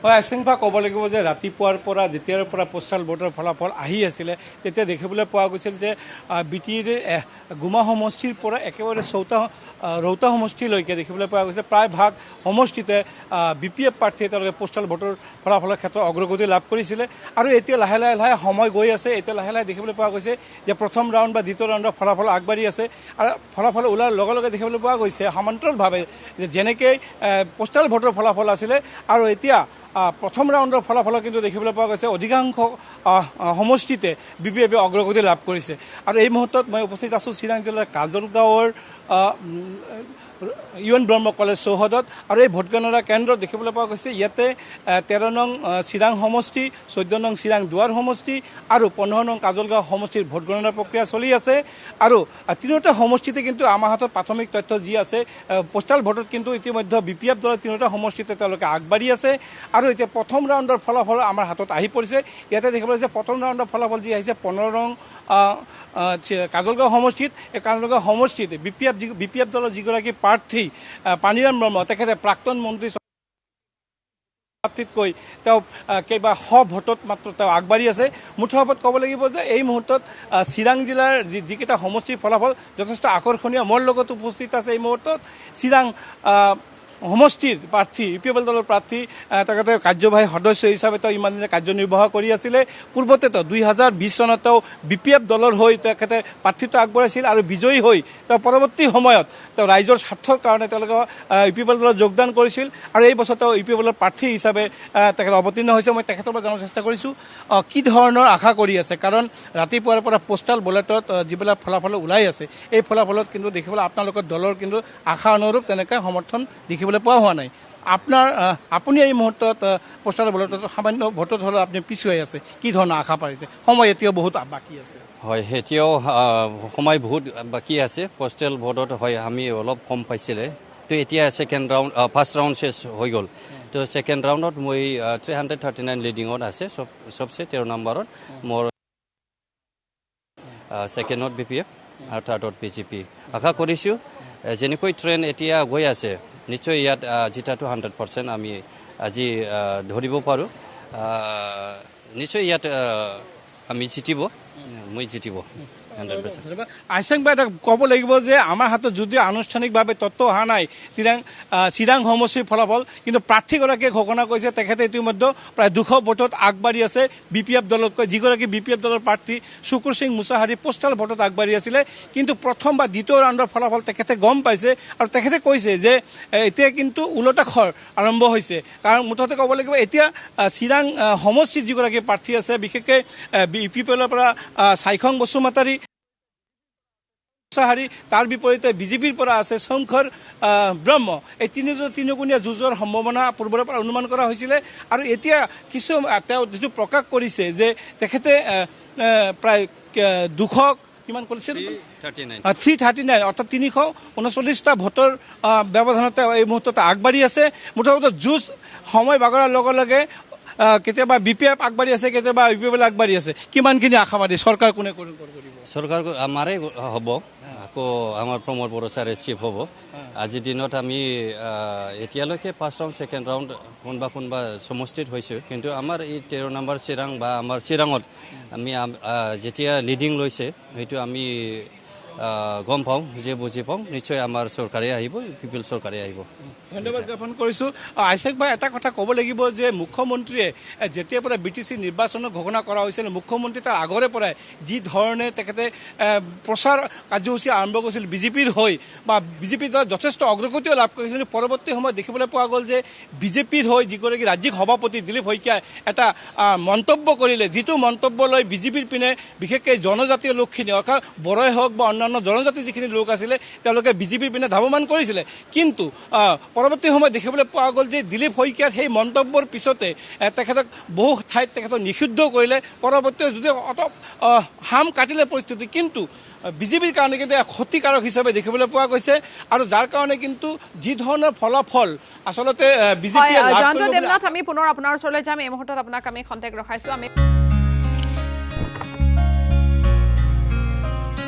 হয় আশংকা ক'ব লাগিব যে ৰাতিপুৱাৰ পৰা যেতিয়াৰ পৰা পোষ্টাল ভোটৰ ফলাফল আহি আছিলে তেতিয়া দেখিবলৈ পোৱা গৈছিল যে বি টি এৰ গুমা সমষ্টিৰ পৰা একেবাৰে ৰৌতা সমষ্টিলৈকে দেখিবলৈ পোৱা গৈছে প্ৰায়ভাগ সমষ্টিতে বি পি এফ প্ৰাৰ্থীয়ে তেওঁলোকে পোষ্টাল ভোটৰ ফলাফলৰ ক্ষেত্ৰত অগ্ৰগতি লাভ কৰিছিলে আৰু এতিয়া লাহে লাহে সময় গৈ আছে এতিয়া লাহে লাহে দেখিবলৈ পোৱা গৈছে যে প্ৰথম ৰাউণ্ড বা দ্বিতীয় ৰাউণ্ডৰ ফলাফল আগবাঢ়ি আছে আৰু ফলাফল ওলোৱাৰ লগে লগে দেখিবলৈ পোৱা গৈছে সমান্তৰালভাৱে যে যেনেকৈ পোষ্টাল ভোটৰ ফলাফল আছিলে আৰু এতিয়া প্ৰথম ৰাউণ্ডৰ ফলাফল কিন্তু দেখিবলৈ পোৱা গৈছে অধিকাংশ সমষ্টিতে বি পি এফে অগ্ৰগতি লাভ কৰিছে আৰু এই মুহূৰ্তত মই উপস্থিত আছোঁ চিৰাং জিলাৰ কাজলগাঁৱৰ ইউ.এন. ব্ৰহ্ম কলেজ চৌহদত আৰু এই ভোটগণনা কেন্দ্ৰত দেখিবলৈ পোৱা গৈছে ইয়াতে 13 নং চিৰাং সমষ্টি 14 নং চিৰাং দুৱাৰ সমষ্টি আৰু 15 নং কাজলগাঁও সমষ্টিৰ ভোটগণনা প্ৰক্ৰিয়া চলি আছে আৰু তিনিওটা সমষ্টিতে কিন্তু আমাৰ হাতত প্ৰাথমিক তথ্য যি আছে পোষ্টাল ভোটত কিন্তু ইতিমধ্যে বি পি এফ দলৰ তিনিওটা সমষ্টিতে তেওঁলোকে আগবাঢ়ি আছে আৰু এতিয়া প্ৰথম ৰাউণ্ডৰ ফলাফল আমাৰ হাতত আহি পৰিছে ইয়াতে দেখিবলৈ যে প্ৰথম ৰাউণ্ডৰ ফলাফল যি আহিছে 15 নং কাজলগাঁও সমষ্টিত এই কাজলগাঁও সমষ্টিত বি পি এফ দলৰ যিগৰাকী প্ৰাৰ্থী পানীৰাম ব্ৰহ্ম তেখেতে প্ৰাক্তন মন্ত্ৰী প্ৰাৰ্থীতকৈ তেওঁ কেইবা শ ভোটত মাত্ৰ তেওঁ আগবাঢ়ি আছে মুঠৰ ক'ব লাগিব যে এই মুহূৰ্তত চিৰাং জিলাৰ যিকেইটা সমষ্টিৰ ফলাফল যথেষ্ট আকৰ্ষণীয় মোৰ লগত উপস্থিত আছে এই মুহূৰ্তত চিৰাং সমষ্টিৰ প্ৰাৰ্থী ইউ পি এফ দলৰ প্ৰাৰ্থী তেখেতে কাৰ্যবাহী সদস্য হিচাপে তেওঁ ইমান দিনে কাৰ্যনিৰ্বাহ কৰি আছিলে পূৰ্বতেতো 2020 চনত তেওঁ বি পি এফ দলৰ হৈ তেখেতে প্ৰাৰ্থিত্ব আগবঢ়াইছিল আৰু বিজয়ী হৈ তেওঁ পৰৱৰ্তী সময়ত তেওঁ ৰাইজৰ স্বাৰ্থৰ কাৰণে তেওঁলোকে ইউ পি এফ দলত যোগদান কৰিছিল আৰু এই বছৰ তেওঁ ইউ পি এফ দলৰ প্ৰাৰ্থী হিচাপে তেখেত অৱতীৰ্ণ হৈছে মই তেখেতৰ পৰা জানিব চেষ্টা কৰিছোঁ কি ধৰণৰ আশা কৰি আছে কাৰণ ৰাতিপুৱাৰ পৰা পোষ্টাল বেলটত যিবিলাক ফলাফল ওলাই আছে এই ফলাফলত কিন্তু দেখিবলৈ আপোনালোকৰ দলৰ কিন্তু আশা অনুৰূপ তেনেকৈ সমৰ্থন দেখিবলৈ পোৱা হোৱা নাই আপুনি এই মুহূৰ্তত পোষ্টাল বেলটত সামান্য ভোটত হ'লেও আপুনি পিছুৱাই আছে কি ধৰণৰ আশা পাৰিছে সময় এতিয়াও বহুত বাকী আছে হয় এতিয়াও সময় বহুত বাকী আছে পোষ্টেল ভোটত হয় আমি অলপ কম পাইছিলে তো এতিয়া ছেকেণ্ড ৰাউণ্ড ফাৰ্ষ্ট ৰাউণ্ড শেষ হৈ গ'ল তো ছেকেণ্ড ৰাউণ্ডত মই 339 লিডিঙত আছে চবচে 13 নম্বৰত মোৰ ছেকেণ্ডত বি পি এফ আৰু থাৰ্ডত বি জে পি আশা কৰিছোঁ যেনেকৈ ট্ৰেইন এতিয়া গৈ আছে নিশ্চয় ইয়াত জিতাটো 100% আমি আজি ধৰিব পাৰোঁ নিশ্চয় ইয়াত আমি জিতিব মই জিতিব আইচেংবা এটা ক'ব লাগিব যে আমাৰ হাতত যদিও আনুষ্ঠানিকভাৱে তথ্য অহা নাই চিৰাং সমষ্টিৰ ফলাফল কিন্তু প্ৰাৰ্থীগৰাকীয়ে ঘোষণা কৰিছে তেখেতে ইতিমধ্যে প্ৰায় 200 ভোটত আগবাঢ়ি আছে বি পি এফ দলতকৈ যিগৰাকী বি পি এফ দলৰ প্ৰাৰ্থী শুকুৰ সিং মুছাহাৰী পোষ্টাল ভোটত আগবাঢ়ি আছিলে কিন্তু প্ৰথম বা দ্বিতীয় ৰাউণ্ডৰ ফলাফল তেখেতে গম পাইছে আৰু তেখেতে কৈছে যে এতিয়া কিন্তু ওলোটা খৰ আৰম্ভ হৈছে কাৰণ মুঠতে ক'ব লাগিব এতিয়া চিৰাং সমষ্টিৰ যিগৰাকী প্ৰাৰ্থী আছে বিশেষকৈ বি পি এফৰ পৰা চাইখং বসুমতাৰী তাৰ বিপৰীতে বিজেপিৰ পৰা আছে শংকৰ ব্ৰহ্ম এই তিনিগুণীয়া যুঁজৰ সম্ভাৱনা পূৰ্বৰে পৰা অনুমান কৰা হৈছিলে আৰু এতিয়া কিছু তেওঁ যিটো প্ৰকাশ কৰিছে যে তেখেতে প্ৰায় 200 কিমান কৰিছিল 339 অৰ্থাৎ 339টা ভোটৰ ব্যৱধানতে এই মুহূৰ্তত আগবাঢ়ি আছে মুঠতে যুঁজ সময় বাগৰাৰ লগে লগে কেতিয়াবা বি পি এফ আগবাঢ়ি আছে কেতিয়াবা ইউ পি এফ আগবাঢ়ি আছে কিমানখিনি আশাবাদী চৰকাৰ কোনে কৰিব চৰকাৰ আমাৰে হ'ব আকৌ আমাৰ প্ৰমোদ বড়ো ছাৰে চিফ হ'ব আজিৰ দিনত আমি এতিয়ালৈকে ফাৰ্ষ্ট ৰাউণ্ড ছেকেণ্ড ৰাউণ্ড কোনোবা সমষ্টিত হৈছোঁ কিন্তু আমাৰ এই 13 নম্বৰ চিৰাং বা আমাৰ চিৰাঙত আমি যেতিয়া লিডিং লৈছে সেইটো আমি গম পাওঁ যে বুজি পাওঁ নিশ্চয় আমাৰ চৰকাৰে আহিব পিপল চৰকাৰে আহিব ধন্যবাদ জ্ঞাপন কৰিছোঁ আইছেক ভাই এটা কথা ক'ব লাগিব যে মুখ্যমন্ত্ৰীয়ে যেতিয়াৰ পৰা বি টি চি নিৰ্বাচনৰ ঘোষণা কৰা হৈছিল মুখ্যমন্ত্ৰী তাৰ আগৰে পৰাই যি ধৰণে তেখেতে প্ৰচাৰ কাৰ্যসূচী আৰম্ভ কৰিছিল বিজেপিৰ হৈ বা বিজেপিৰ দ্বাৰা যথেষ্ট অগ্ৰগতিও লাভ কৰিছিল কিন্তু পৰৱৰ্তী সময়ত দেখিবলৈ পোৱা গ'ল যে বিজেপিৰ হৈ যিগৰাকী ৰাজ্যিক সভাপতি দিলীপ শইকীয়াই এটা মন্তব্য কৰিলে যিটো মন্তব্য লৈ বিজেপিৰ পিনে বিশেষকৈ জনজাতীয় লোকখিনি অৰ্থাৎ বড়োই হওক বা অন্যান্য জনজাতিৰ যিখিনি লোক আছিলে তেওঁলোকে বিজেপিৰ পিনে ধাৱমান কৰিছিলে কিন্তু পৰৱৰ্তী সময়ত দেখিবলৈ পোৱা গ'ল যে দিলীপ শইকীয়াৰ সেই মন্তব্যৰ পিছতে তেখেতক বহু ঠাইত তেখেতক নিষিদ্ধ কৰিলে পৰৱৰ্তী যদিও হাম কাটিলে পৰিস্থিতি কিন্তু বিজেপিৰ কাৰণে কিন্তু ক্ষতিকাৰক হিচাপে দেখিবলৈ পোৱা গৈছে আৰু যাৰ কাৰণে কিন্তু যি ধৰণৰ ফলাফল আচলতে বিজেপিয়ে আমি পুনৰ আপোনাৰ ওচৰলৈ যাম এই মুহূৰ্তত আপোনাক আমি কণ্টেক্ট ৰখাইছোঁ আমি